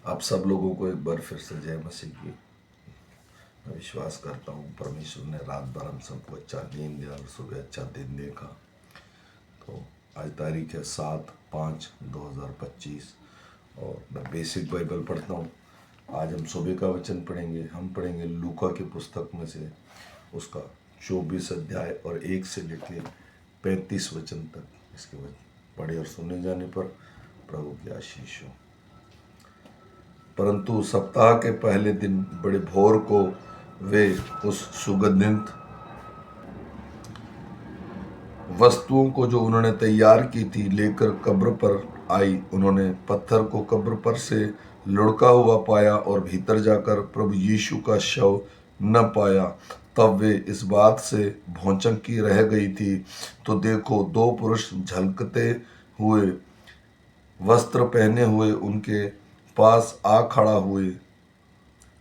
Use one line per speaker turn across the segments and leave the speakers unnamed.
आप सब लोगों को एक बार फिर से जय मसीह की। मैं विश्वास करता हूँ परमेश्वर ने रात भर हम सबको अच्छा नींद दिया और सुबह अच्छा दिन देखा। तो आज तारीख है 7/5/2025 और मैं बेसिक बाइबल पढ़ता हूँ। आज हम सुबह का वचन पढ़ेंगे। हम पढ़ेंगे लूका की पुस्तक में से उसका 24 अध्याय और 1 से लेकर 35 वचन तक। इसके वचन पढ़े और सुने जाने पर प्रभु की आशीष हो। परंतु सप्ताह के पहले दिन बड़े भोर को वे उस सुगंधित वस्तुओं को जो उन्होंने तैयार की थी लेकर कब्र पर आई। उन्होंने पत्थर को कब्र पर से लुढ़का हुआ पाया और भीतर जाकर प्रभु यीशु का शव न पाया। तब वे इस बात से भौचक्की रह गई थी। तो देखो, दो पुरुष झलकते हुए वस्त्र पहने हुए उनके पास आ खड़ा हुए।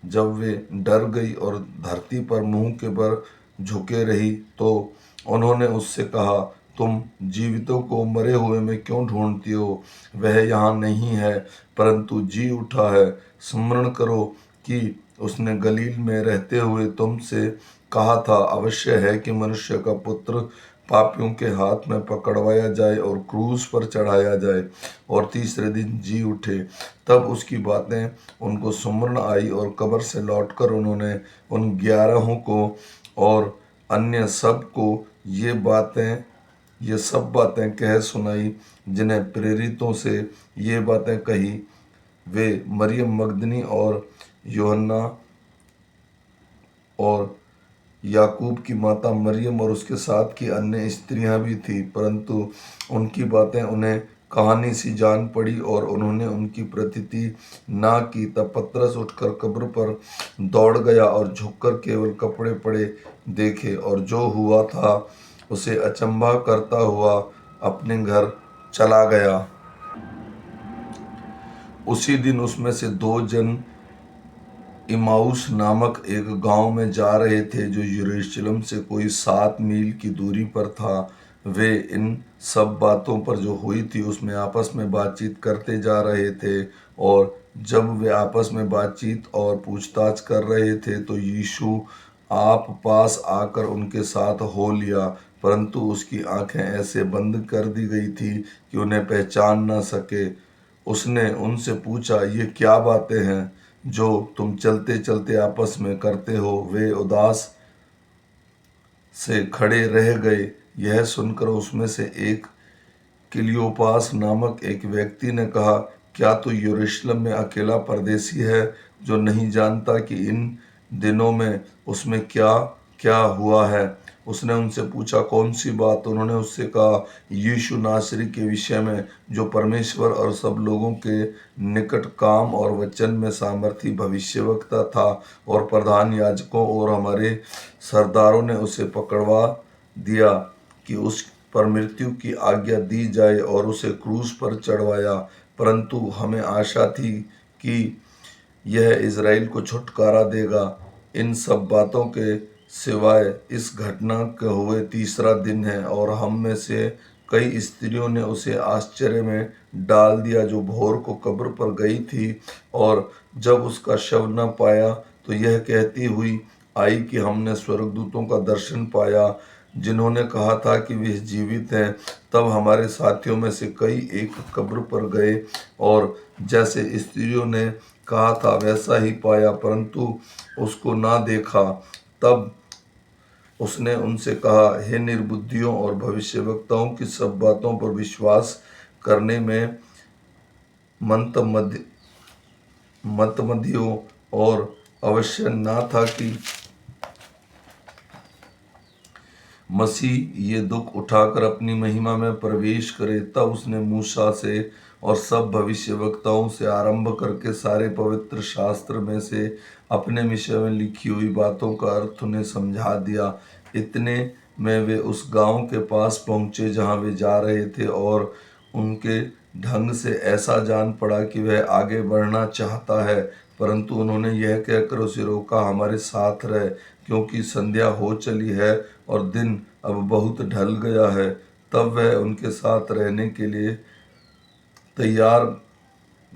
जब वे डर गई और धरती पर मुंह के बल झुके रही तो उन्होंने उससे कहा, तुम जीवितों को मरे हुए में क्यों ढूंढती हो? वह यहाँ नहीं है, परंतु जी उठा है। स्मरण करो कि उसने गलील में रहते हुए तुमसे कहा था, अवश्य है कि मनुष्य का पुत्र पापियों के हाथ में पकड़वाया जाए और क्रूस पर चढ़ाया जाए और तीसरे दिन जी उठे। तब उसकी बातें उनको सुमरण आई और कब्र से लौटकर उन्होंने उन 11 को और अन्य सब को ये सब बातें कह सुनाई जिन्हें प्रेरितों से ये बातें कही। वे मरियम मगदनी और यूहन्ना और याकूब की माता मरियम और उसके साथ की अन्य स्त्रियां भी थी। परंतु उनकी बातें उन्हें कहानी सी जान पड़ी और उन्होंने उनकी प्रतीति ना की। तब पतरस उठकर कब्र पर दौड़ गया और झुककर केवल कपड़े पड़े देखे और जो हुआ था उसे अचंभा करता हुआ अपने घर चला गया। उसी दिन उसमें से 2 जन इमाउस नामक एक गांव में जा रहे थे जो यरूशलेम से कोई 7 मील की दूरी पर था। वे इन सब बातों पर जो हुई थी उसमें आपस में बातचीत करते जा रहे थे। और जब वे आपस में बातचीत और पूछताछ कर रहे थे तो यीशु आप पास आकर उनके साथ हो लिया, परंतु उसकी आंखें ऐसे बंद कर दी गई थी कि उन्हें पहचान न सके। उसने उनसे पूछा, ये क्या बातें हैं जो तुम चलते चलते आपस में करते हो? वे उदास से खड़े रह गए। यह सुनकर उसमें से एक क्लियोपास नामक एक व्यक्ति ने कहा, क्या तू यरूशलेम में अकेला परदेसी है जो नहीं जानता कि इन दिनों में उसमें क्या क्या हुआ है? उसने उनसे पूछा, कौन सी बात? उन्होंने उससे कहा, यीशु नासरी के विषय में जो परमेश्वर और सब लोगों के निकट काम और वचन में सामर्थी भविष्यवक्ता था। और प्रधान याजकों और हमारे सरदारों ने उसे पकड़वा दिया कि उस पर मृत्यु की आज्ञा दी जाए और उसे क्रूस पर चढ़वाया। परंतु हमें आशा थी कि यह इज़राइल को छुटकारा देगा। इन सब बातों के सिवाय इस घटना के हुए तीसरा दिन है और हम में से कई स्त्रियों ने उसे आश्चर्य में डाल दिया जो भोर को कब्र पर गई थी और जब उसका शव न पाया तो यह कहती हुई आई कि हमने स्वर्गदूतों का दर्शन पाया जिन्होंने कहा था कि वे जीवित हैं। तब हमारे साथियों में से कई एक कब्र पर गए और जैसे स्त्रियों ने कहा था वैसा ही पाया, परंतु उसको ना देखा। तब उसने उनसे कहा, हे निर्बुद्धियों और भविष्यवक्ताओं की सब बातों पर विश्वास करने में मतमदियों और अवश्य ना था कि मसीह ये दुख उठाकर अपनी महिमा में प्रवेश करे। तब उसने मूसा से और सब भविष्यवक्ताओं से आरंभ करके सारे पवित्र शास्त्र में से अपने विषय में लिखी हुई बातों का अर्थ उन्हें समझा दिया। इतने में वे उस गांव के पास पहुंचे जहां वे जा रहे थे और उनके ढंग से ऐसा जान पड़ा कि वह आगे बढ़ना चाहता है, परंतु उन्होंने यह कहकर उसे रोका, हमारे साथ रह, क्योंकि संध्या हो चली है और दिन अब बहुत ढल गया है। तब वह उनके साथ रहने के लिए तैयार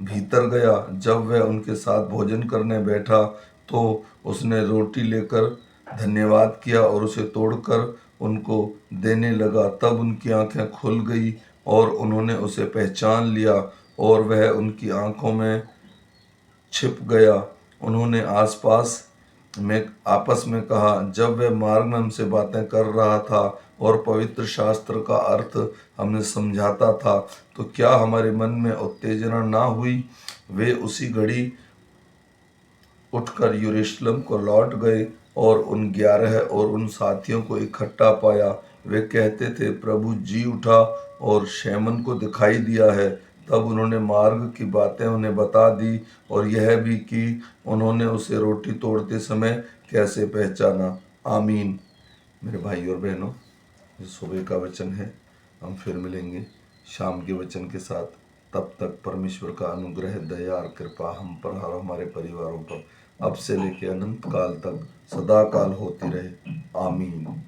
भीतर गया। जब वह उनके साथ भोजन करने बैठा तो उसने रोटी लेकर धन्यवाद किया और उसे तोड़कर उनको देने लगा। तब उनकी आंखें खुल गई और उन्होंने उसे पहचान लिया और वह उनकी आंखों में छिप गया। उन्होंने आपस में कहा, जब वह मार्ग में हमसे बातें कर रहा था और पवित्र शास्त्र का अर्थ हमने समझाता था, तो क्या हमारे मन में उत्तेजना ना हुई। वे उसी घड़ी उठकर यरूशलेम को लौट गए और उन 11 और उन साथियों को इकट्ठा पाया। वे कहते थे, प्रभु जी उठा और शैमन को दिखाई दिया है। तब उन्होंने मार्ग की बातें उन्हें बता दी और यह भी कि उन्होंने उसे रोटी तोड़ते समय कैसे पहचाना। आमीन। मेरे भाई और बहनों, ये सुबह का वचन है। हम फिर मिलेंगे शाम के वचन के साथ। तब तक परमेश्वर का अनुग्रह, दया और कृपा हम पर और हमारे परिवारों पर अब से लेकर अनंत काल तक सदा काल होती रहे। आमीन।